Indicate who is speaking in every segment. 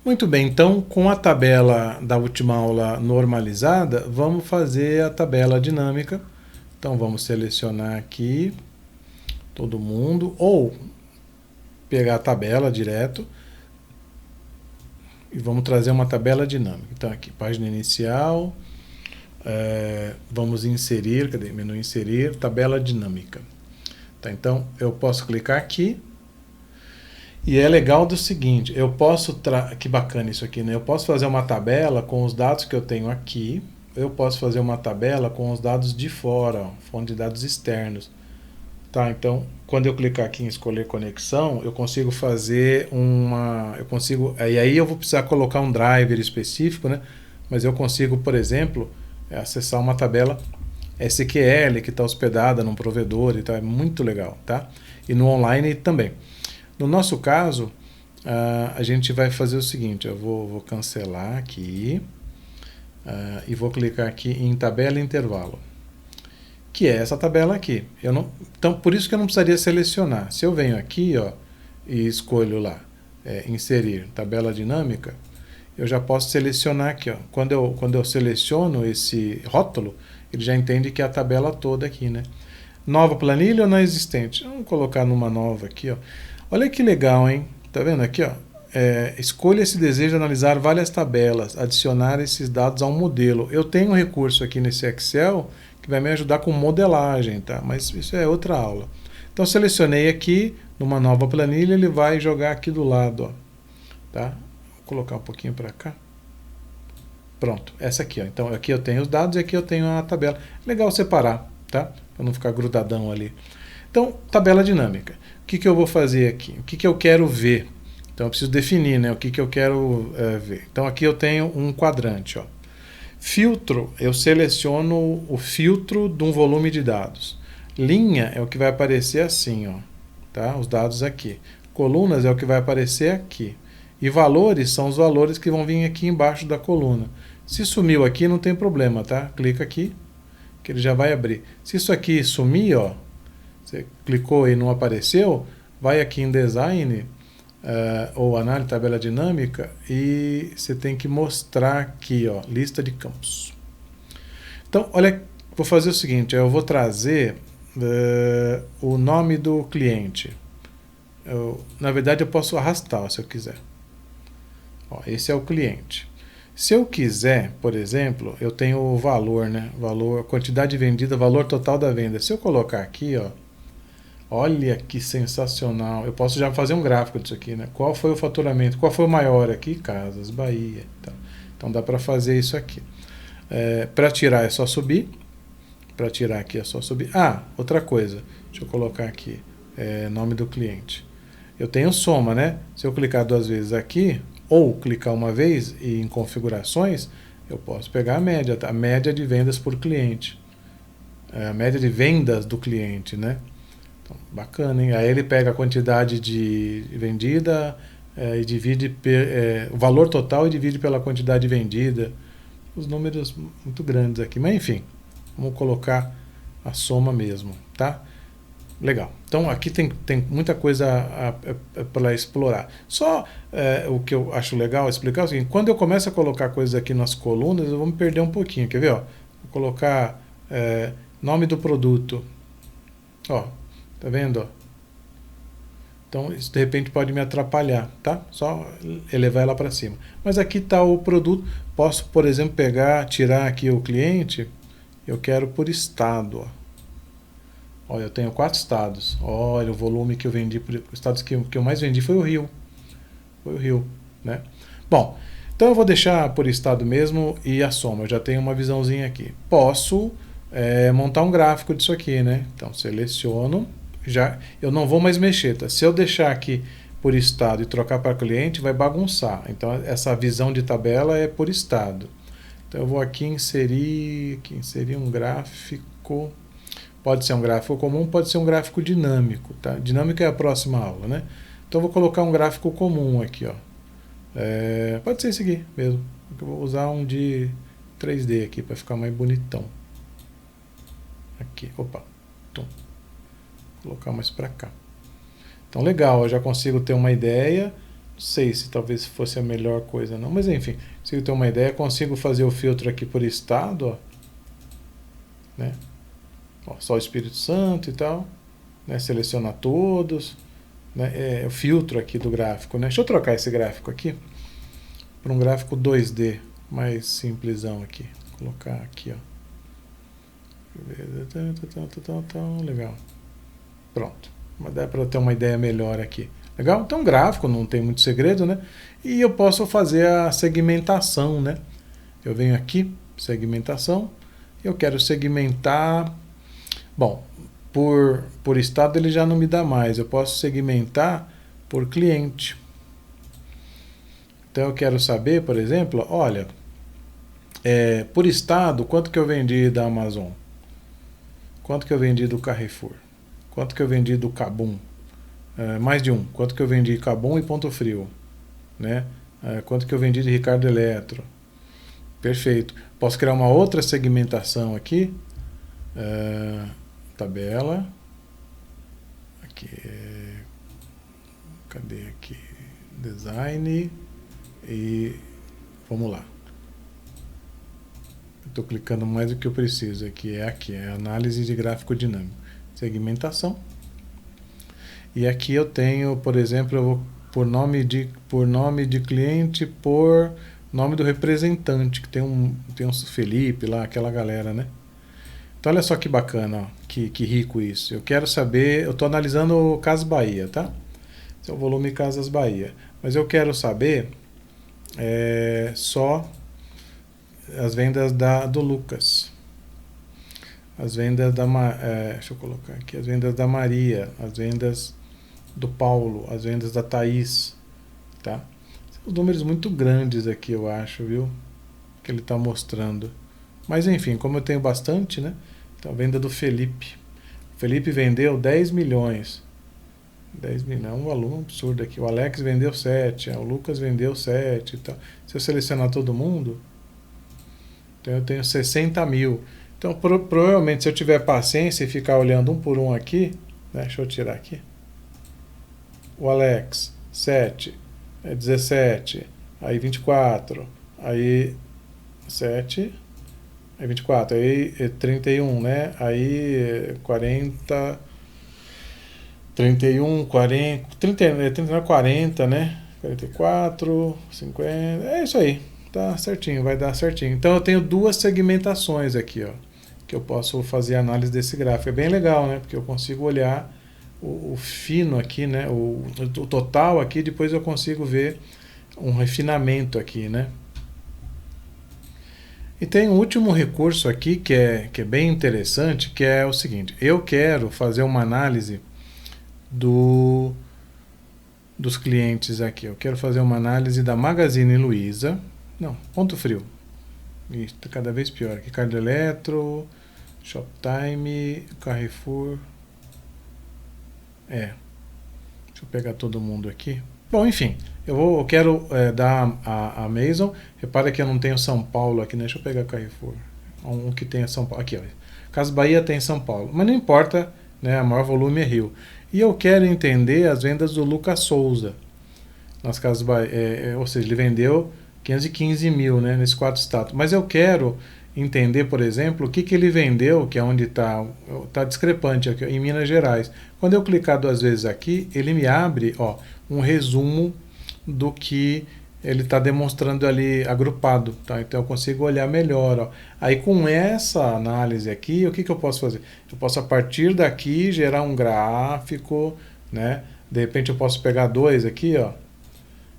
Speaker 1: Muito bem, então com a tabela da última aula normalizada, vamos fazer a tabela dinâmica. Então vamos selecionar aqui todo mundo, ou pegar a tabela direto e vamos trazer uma tabela dinâmica. Então aqui, página inicial, vamos inserir, cadê? Menu inserir, tabela dinâmica. Tá, então eu posso clicar aqui. E é legal do seguinte, eu posso, que bacana isso aqui, né? Eu posso fazer uma tabela com os dados que eu tenho aqui, eu posso fazer uma tabela com os dados de fora, ó, fonte de dados externos. Tá, então, quando eu clicar aqui em escolher conexão, eu consigo fazer e aí eu vou precisar colocar um driver específico, né? Mas eu consigo, por exemplo, acessar uma tabela SQL que está hospedada num provedor e tal, é muito legal, tá? E no online também. No nosso caso, a gente vai fazer o seguinte, eu vou cancelar aqui e vou clicar aqui em tabela intervalo, que é essa tabela aqui. Então, por isso que eu não precisaria selecionar. Se eu venho aqui, ó, e escolho lá, inserir tabela dinâmica, eu já posso selecionar aqui. Ó. Quando eu seleciono esse rótulo, ele já entende que é a tabela toda aqui, né? Nova planilha ou não existente? Vamos colocar numa nova aqui, ó. Olha que legal, hein? Tá vendo aqui, ó? Escolha se deseja analisar várias tabelas, adicionar esses dados a um modelo. Eu tenho um recurso aqui nesse Excel que vai me ajudar com modelagem, tá? Mas isso é outra aula. Então, selecionei aqui, numa nova planilha, ele vai jogar aqui do lado, ó. Tá? Vou colocar um pouquinho para cá. Pronto, essa aqui, ó. Então, aqui eu tenho os dados e aqui eu tenho a tabela. Legal separar, tá? Para não ficar grudadão ali. Então, tabela dinâmica. O que eu vou fazer aqui? O que eu quero ver? Então, eu preciso definir, né? O que eu quero ver. Então, aqui eu tenho um quadrante, ó. Filtro, eu seleciono o filtro de um volume de dados. Linha é o que vai aparecer assim, ó. Tá? Os dados aqui. Colunas é o que vai aparecer aqui. E valores são os valores que vão vir aqui embaixo da coluna. Se sumiu aqui, não tem problema, tá? Clica aqui, que ele já vai abrir. Se isso aqui sumir, ó, você clicou e não apareceu, vai aqui em Design, ou Análise Tabela Dinâmica, e você tem que mostrar aqui, ó, lista de campos. Então, olha, vou fazer o seguinte, eu vou trazer o nome do cliente. Na verdade, eu posso arrastar, ó, se eu quiser. Ó, esse é o cliente. Se eu quiser, por exemplo, eu tenho o valor, né? Valor, quantidade vendida, valor total da venda. Se eu colocar aqui, ó, olha que sensacional. Eu posso já fazer um gráfico disso aqui, né? Qual foi o faturamento? Qual foi o maior aqui? Casas, Bahia. Então dá para fazer isso aqui. Para tirar é só subir. Para tirar aqui é só subir. Ah, outra coisa. Deixa eu colocar aqui. Nome do cliente. Eu tenho soma, né? Se eu clicar 2 vezes aqui, ou clicar uma vez e em configurações, eu posso pegar a média, tá? A média de vendas por cliente. A média de vendas do cliente, né? Então, bacana, hein? Aí ele pega a quantidade de vendida e divide o valor total e divide pela quantidade vendida. Os números muito grandes aqui, mas enfim, vamos colocar a soma mesmo, tá? Legal. Então aqui tem muita coisa para explorar. Só o que eu acho legal explicar é o seguinte: quando eu começo a colocar coisas aqui nas colunas, eu vou me perder um pouquinho. Quer ver? Ó? Vou colocar nome do produto. Ó, tá vendo? Ó? Então isso de repente pode me atrapalhar, tá? Só elevar ela para cima. Mas aqui está o produto. Posso, por exemplo, tirar aqui o cliente. Eu quero por estado, ó. Olha, eu tenho 4 estados. Olha, o volume que eu vendi, os estados que eu mais vendi foi o Rio. Foi o Rio, né? Bom, então eu vou deixar por estado mesmo e a soma. Eu já tenho uma visãozinha aqui. Posso montar um gráfico disso aqui, né? Então, seleciono. Eu não vou mais mexer, tá? Se eu deixar aqui por estado e trocar para cliente, vai bagunçar. Então, essa visão de tabela é por estado. Então, eu vou aqui inserir um gráfico. Pode ser um gráfico comum, pode ser um gráfico dinâmico, tá? Dinâmico é a próxima aula, né? Então eu vou colocar um gráfico comum aqui, ó. Pode ser esse aqui mesmo. Eu vou usar um de 3D aqui para ficar mais bonitão. Aqui, opa. Vou colocar mais para cá. Então legal, eu já consigo ter uma ideia Não sei se talvez fosse a melhor coisa não, mas enfim, se eu ter uma ideia, consigo fazer o filtro aqui por estado, ó, né? Ó, só o Espírito Santo e tal, né? Selecionar todos, né? O filtro aqui do gráfico, né? Deixa eu trocar esse gráfico aqui para um gráfico 2D, mais simplesão aqui. Vou colocar aqui, ó. Legal. Pronto. Mas dá para ter uma ideia melhor aqui. Legal? Então, gráfico, não tem muito segredo, né? E eu posso fazer a segmentação, né? Eu venho aqui, segmentação, eu quero segmentar. Bom, por estado ele já não me dá mais. Eu posso segmentar por cliente. Então, eu quero saber, por exemplo, olha, por estado, quanto que eu vendi da Amazon? Quanto que eu vendi do Carrefour? Quanto que eu vendi do Kabum? Mais de um. Quanto que eu vendi Kabum e Ponto Frio? Né? Quanto que eu vendi de Ricardo Eletro? Perfeito. Posso criar uma outra segmentação aqui. Tabela. Aqui. Cadê aqui? Design. E vamos lá. Estou clicando mais do que eu preciso aqui. É análise de gráfico dinâmico. Segmentação. E aqui eu tenho, por exemplo, eu vou por nome de cliente, por nome do representante, que tem um Felipe lá, aquela galera, né? Então olha só que bacana, ó, que rico isso. Eu quero saber, eu estou analisando o Casas Bahia, tá? Esse é o volume Casas Bahia. Mas eu quero saber só as vendas do Lucas. As vendas deixa eu colocar aqui, as vendas da Maria, as vendas do Paulo, as vendas da Thaís, tá? São números muito grandes aqui, eu acho, viu? Que ele está mostrando. Mas enfim, como eu tenho bastante, né? Então, a venda do Felipe. O Felipe vendeu 10 milhões. 10 milhões, é um valor absurdo aqui. O Alex vendeu 7, o Lucas vendeu 7 e tal. Se eu selecionar todo mundo, então eu tenho 60 mil. Então, provavelmente, se eu tiver paciência e ficar olhando um por um aqui, né? Deixa eu tirar aqui. O Alex, 7, 17, aí 24, aí 7, aí 24, aí 31, né? Aí 40, 31, 40, 39, 40, né? 44, 50, é isso aí, tá certinho, vai dar certinho. Então eu tenho duas segmentações aqui, ó, que eu posso fazer análise desse gráfico. É bem legal, né? Porque eu consigo olhar o fino aqui, né? O total aqui, depois eu consigo ver um refinamento aqui, né? E tem um último recurso aqui que é bem interessante, que é o seguinte: eu quero fazer uma análise dos clientes aqui. Eu quero fazer uma análise da Magazine Luiza. Não, Ponto Frio. Isso, tá cada vez pior. Ricardo Eletro, Shoptime, Carrefour. Deixa eu pegar todo mundo aqui. Bom, enfim, eu quero dar a Amazon. Repara que eu não tenho São Paulo aqui, né? Deixa eu pegar Carrefour. Um que tenha São Paulo. Aqui, ó. Casas Bahia tem São Paulo. Mas não importa, né? O maior volume é Rio. E eu quero entender as vendas do Lucas Souza. Nas Casas Bahia. Ou seja, ele vendeu 515 mil, né? Nesses 4 estados. Mas eu quero entender, por exemplo, o que ele vendeu, que é onde está discrepante aqui, em Minas Gerais. Quando eu clicar 2 vezes aqui, ele me abre, ó, um resumo do que ele está demonstrando ali agrupado, tá? Então eu consigo olhar melhor, ó. Aí com essa análise aqui, o que eu posso fazer? Eu posso a partir daqui gerar um gráfico, né? De repente eu posso pegar 2 aqui, ó.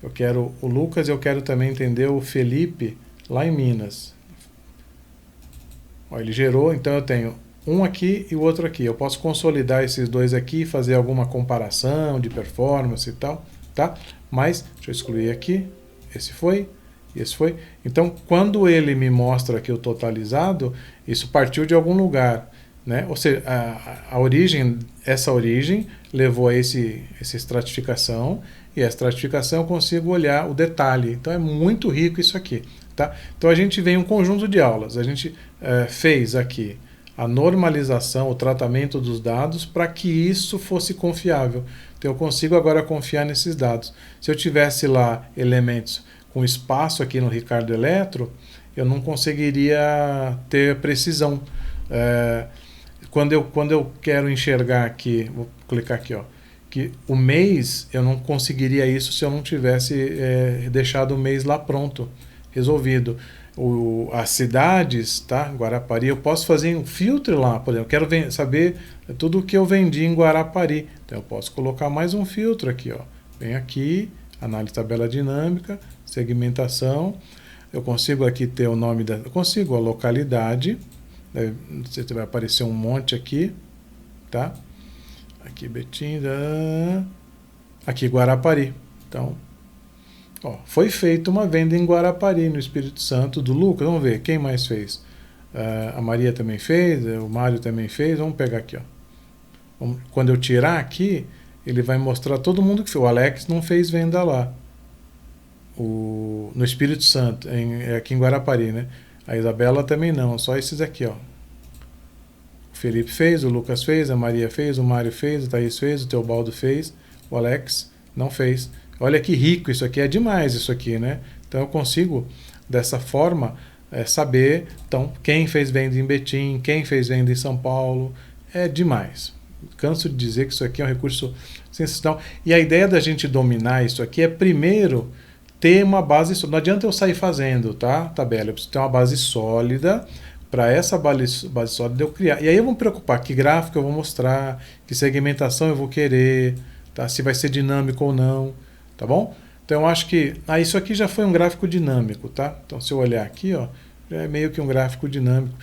Speaker 1: Eu quero o Lucas e eu quero também entender o Felipe lá em Minas. Ó, ele gerou, então eu tenho um aqui e o outro aqui. Eu posso consolidar esses 2 aqui, fazer alguma comparação de performance e tal, tá? Mas, deixa eu excluir aqui, esse foi, e esse foi. Então, quando ele me mostra aqui o totalizado, isso partiu de algum lugar, né? Ou seja, essa origem levou a essa estratificação, e a estratificação eu consigo olhar o detalhe. Então, é muito rico isso aqui. Tá? Então a gente vem um conjunto de aulas, a gente fez aqui a normalização, o tratamento dos dados para que isso fosse confiável. Então eu consigo agora confiar nesses dados. Se eu tivesse lá elementos com espaço aqui no Ricardo Eletro, eu não conseguiria ter precisão. Quando eu quero enxergar aqui, vou clicar aqui, ó, que o mês, eu não conseguiria isso se eu não tivesse deixado o mês lá pronto, resolvido. As cidades, tá? Guarapari, eu posso fazer um filtro lá, por exemplo, eu quero saber tudo o que eu vendi em Guarapari. Então eu posso colocar mais um filtro aqui, ó. Vem aqui, análise tabela dinâmica, segmentação. Eu consigo aqui ter o nome eu consigo a localidade. Você vai aparecer um monte aqui, tá? Aqui Betim, aqui Guarapari. Então, ó, foi feita uma venda em Guarapari, no Espírito Santo, do Lucas. Vamos ver, quem mais fez? A Maria também fez, o Mário também fez. Vamos pegar aqui, ó. Quando eu tirar aqui, ele vai mostrar todo mundo que fez. O Alex não fez venda lá. No Espírito Santo, aqui em Guarapari, né? A Isabela também não, só esses aqui, ó. O Felipe fez, o Lucas fez, a Maria fez, o Mário fez, o Thaís fez, o Teobaldo fez, o Alex não fez. Olha que rico isso aqui, é demais isso aqui, né? Então eu consigo, dessa forma, saber então, quem fez venda em Betim, quem fez venda em São Paulo. É demais. Canso de dizer que isso aqui é um recurso sensacional. E a ideia da gente dominar isso aqui é, primeiro, ter uma base sólida. Não adianta eu sair fazendo, tá, tabela? Eu preciso ter uma base sólida. Para essa base sólida eu criar. E aí eu vou me preocupar que gráfico eu vou mostrar, que segmentação eu vou querer, tá? Se vai ser dinâmico ou não, tá bom? Então eu acho que isso aqui já foi um gráfico dinâmico, tá? Então se eu olhar aqui, ó, já é meio que um gráfico dinâmico.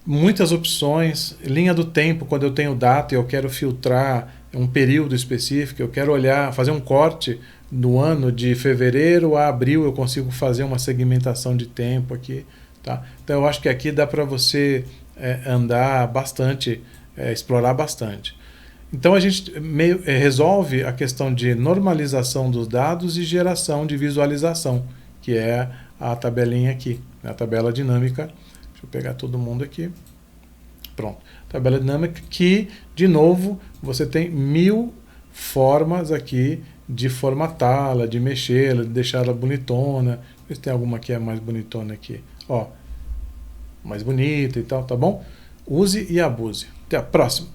Speaker 1: Muitas opções, linha do tempo, quando eu tenho data e eu quero filtrar um período específico, eu quero olhar, fazer um corte no ano de fevereiro a abril, eu consigo fazer uma segmentação de tempo aqui. Tá? Então eu acho que aqui dá para você andar bastante, explorar bastante. Então a gente resolve a questão de normalização dos dados e geração de visualização, que é a tabelinha aqui, né? A tabela dinâmica. Deixa eu pegar todo mundo aqui. Pronto. Tabela dinâmica que, de novo, você tem 1000 formas aqui de formatá-la, de mexê-la, de deixá-la bonitona. Ver se tem alguma que é mais bonitona aqui. Ó, mais bonita e tal, tá bom? Use e abuse. Até a próxima.